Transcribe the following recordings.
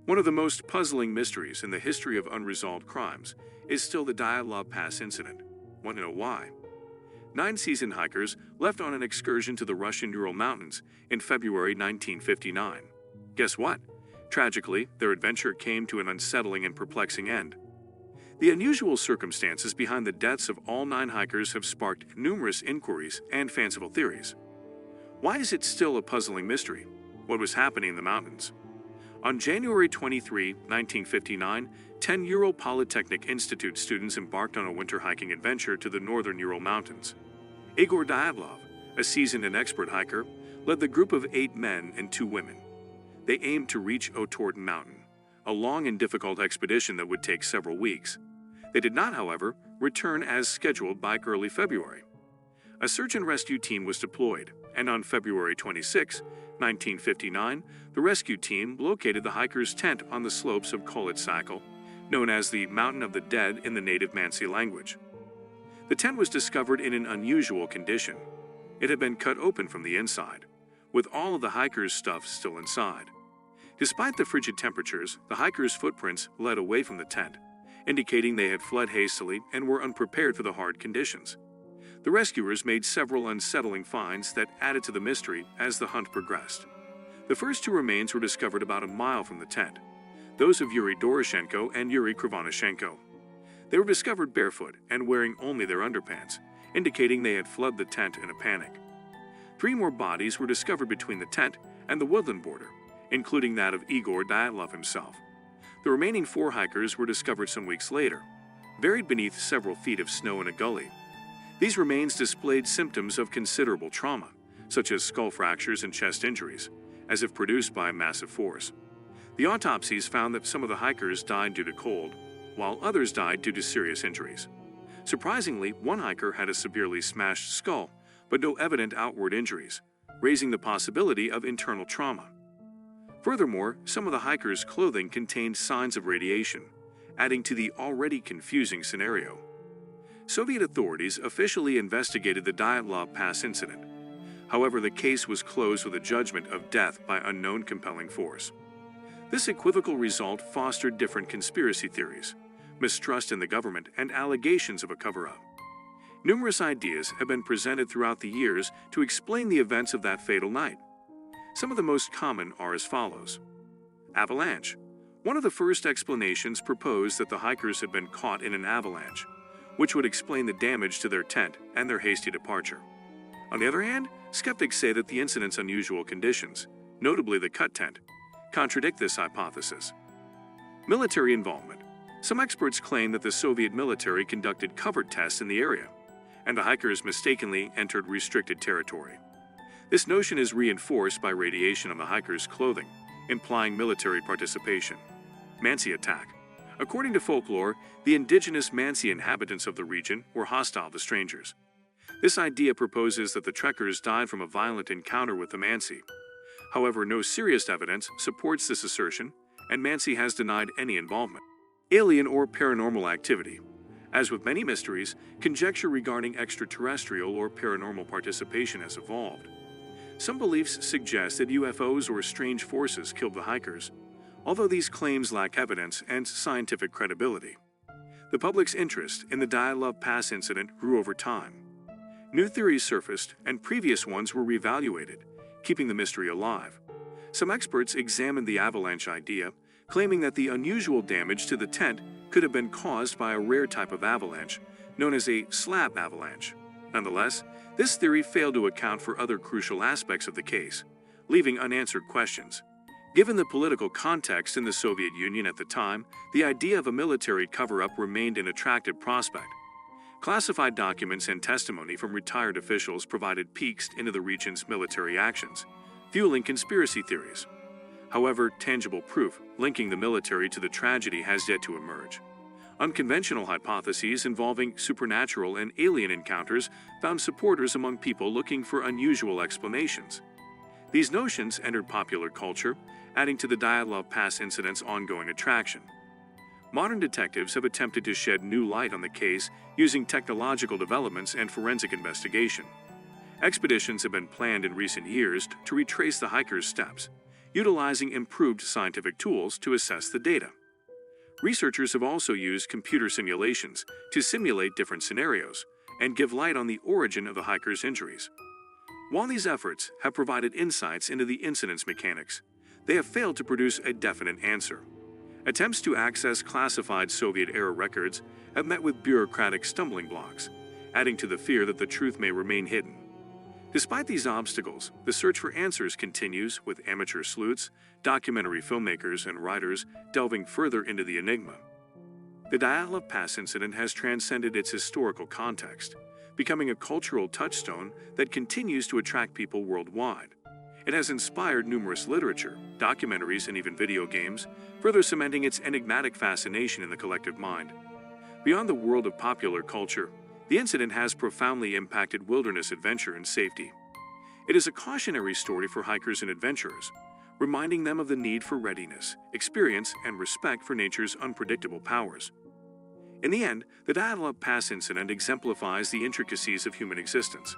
One of the most puzzling mysteries in the history of unresolved crimes is still the Dyatlov Pass incident. Want to know why? 9 seasoned hikers left on an excursion to the Russian Ural Mountains in February 1959. Guess what? Tragically, their adventure came to an unsettling and perplexing end. The unusual circumstances behind the deaths of all 9 hikers have sparked numerous inquiries and fanciful theories. Why is it still a puzzling mystery? What was happening in the mountains? On January 23, 1959, 10 Ural Polytechnic Institute students embarked on a winter hiking adventure to the northern Ural Mountains. Igor Dyatlov, a seasoned and expert hiker, led the group of 8 men and 2 women. They aimed to reach Otorten Mountain, a long and difficult expedition that would take several weeks. They did not, however, return as scheduled by early February. A search and rescue team was deployed, and on February 26, 1959, the rescue team located the hikers' tent on the slopes of Kolitsakal, known as the Mountain of the Dead in the native Mansi language. The tent was discovered in an unusual condition. It had been cut open from the inside, with all of the hikers' stuff still inside. Despite the frigid temperatures, the hikers' footprints led away from the tent, indicating they had fled hastily and were unprepared for the hard conditions. The rescuers made several unsettling finds that added to the mystery as the hunt progressed. The first 2 remains were discovered about a mile from the tent, those of Yuri Doroshenko and Yuri Krivonishenko. They were discovered barefoot and wearing only their underpants, indicating they had fled the tent in a panic. 3 more bodies were discovered between the tent and the woodland border, including that of Igor Dyatlov himself. The remaining 4 hikers were discovered some weeks later, buried beneath several feet of snow in a gully. These remains displayed symptoms of considerable trauma, such as skull fractures and chest injuries, as if produced by a massive force. The autopsies found that some of the hikers died due to cold, while others died due to serious injuries. Surprisingly, one hiker had a severely smashed skull, but no evident outward injuries, raising the possibility of internal trauma. Furthermore, some of the hikers' clothing contained signs of radiation, adding to the already confusing scenario. Soviet authorities officially investigated the Dyatlov Pass incident. However, the case was closed with a judgment of death by unknown compelling force. This equivocal result fostered different conspiracy theories, mistrust in the government, and allegations of a cover-up. Numerous ideas have been presented throughout the years to explain the events of that fatal night. Some of the most common are as follows. Avalanche. One of the first explanations proposed that the hikers had been caught in an avalanche, which would explain the damage to their tent and their hasty departure. On the other hand, skeptics say that the incident's unusual conditions, notably the cut tent, contradict this hypothesis. Military involvement. Some experts claim that the Soviet military conducted covert tests in the area, and the hikers mistakenly entered restricted territory. This notion is reinforced by radiation on the hikers' clothing, implying military participation. Mansi attack. According to folklore, the indigenous Mansi inhabitants of the region were hostile to strangers. This idea proposes that the trekkers died from a violent encounter with the Mansi. However, no serious evidence supports this assertion, and Mansi has denied any involvement. Alien or paranormal activity. As with many mysteries, conjecture regarding extraterrestrial or paranormal participation has evolved. Some beliefs suggest that UFOs or strange forces killed the hikers, although these claims lack evidence and scientific credibility. The public's interest in the Dyatlov Pass incident grew over time. New theories surfaced, and previous ones were reevaluated, keeping the mystery alive. Some experts examined the avalanche idea, claiming that the unusual damage to the tent could have been caused by a rare type of avalanche, known as a slab avalanche. Nonetheless, this theory failed to account for other crucial aspects of the case, leaving unanswered questions. Given the political context in the Soviet Union at the time, the idea of a military cover-up remained an attractive prospect. Classified documents and testimony from retired officials provided peeks into the region's military actions, fueling conspiracy theories. However, tangible proof linking the military to the tragedy has yet to emerge. Unconventional hypotheses involving supernatural and alien encounters found supporters among people looking for unusual explanations. These notions entered popular culture, adding to the Dyatlov Pass incident's ongoing attraction. Modern detectives have attempted to shed new light on the case using technological developments and forensic investigation. Expeditions have been planned in recent years to retrace the hikers' steps, utilizing improved scientific tools to assess the data. Researchers have also used computer simulations to simulate different scenarios and give light on the origin of the hiker's injuries. While these efforts have provided insights into the incident's mechanics, they have failed to produce a definite answer. Attempts to access classified Soviet-era records have met with bureaucratic stumbling blocks, adding to the fear that the truth may remain hidden. Despite these obstacles, the search for answers continues, with amateur sleuths, documentary filmmakers, and writers delving further into the enigma. The Dyatlov Pass incident has transcended its historical context, becoming a cultural touchstone that continues to attract people worldwide. It has inspired numerous literature, documentaries, and even video games, further cementing its enigmatic fascination in the collective mind. Beyond the world of popular culture, the incident has profoundly impacted wilderness adventure and safety. It is a cautionary story for hikers and adventurers, reminding them of the need for readiness, experience, and respect for nature's unpredictable powers. In the end, the Dyatlov Pass incident exemplifies the intricacies of human existence.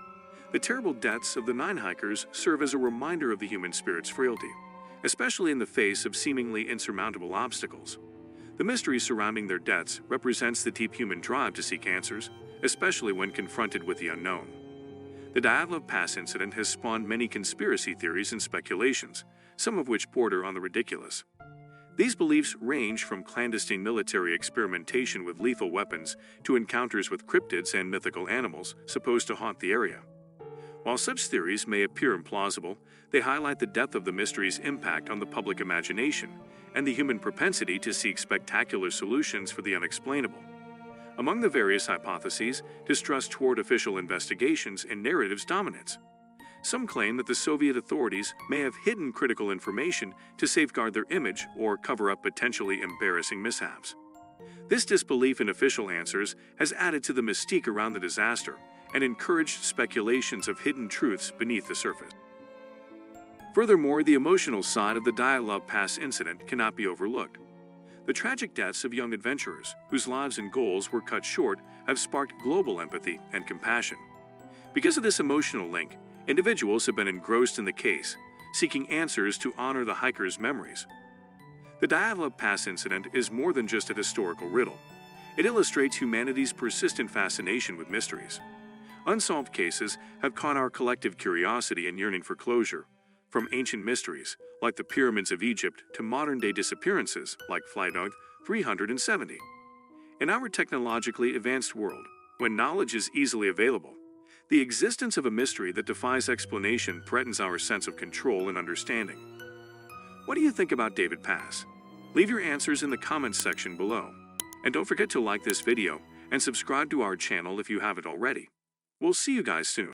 The terrible deaths of the 9 hikers serve as a reminder of the human spirit's frailty, especially in the face of seemingly insurmountable obstacles. The mystery surrounding their deaths represents the deep human drive to seek answers, especially when confronted with the unknown. The Dyatlov Pass incident has spawned many conspiracy theories and speculations, some of which border on the ridiculous. These beliefs range from clandestine military experimentation with lethal weapons to encounters with cryptids and mythical animals supposed to haunt the area. While such theories may appear implausible, they highlight the depth of the mystery's impact on the public imagination and the human propensity to seek spectacular solutions for the unexplainable. Among the various hypotheses, distrust toward official investigations and narratives dominates. Some claim that the Soviet authorities may have hidden critical information to safeguard their image or cover up potentially embarrassing mishaps. This disbelief in official answers has added to the mystique around the disaster and encouraged speculations of hidden truths beneath the surface. Furthermore, the emotional side of the Dyatlov Pass incident cannot be overlooked. The tragic deaths of young adventurers, whose lives and goals were cut short, have sparked global empathy and compassion. Because of this emotional link, individuals have been engrossed in the case, seeking answers to honor the hikers' memories. The Dyatlov Pass incident is more than just a historical riddle. It illustrates humanity's persistent fascination with mysteries. Unsolved cases have caught our collective curiosity and yearning for closure, from ancient mysteries, like the pyramids of Egypt, to modern-day disappearances, like Flight 370. In our technologically advanced world, when knowledge is easily available, the existence of a mystery that defies explanation threatens our sense of control and understanding. What do you think about David Pass? Leave your answers in the comments section below. And don't forget to like this video and subscribe to our channel if you haven't already. We'll see you guys soon.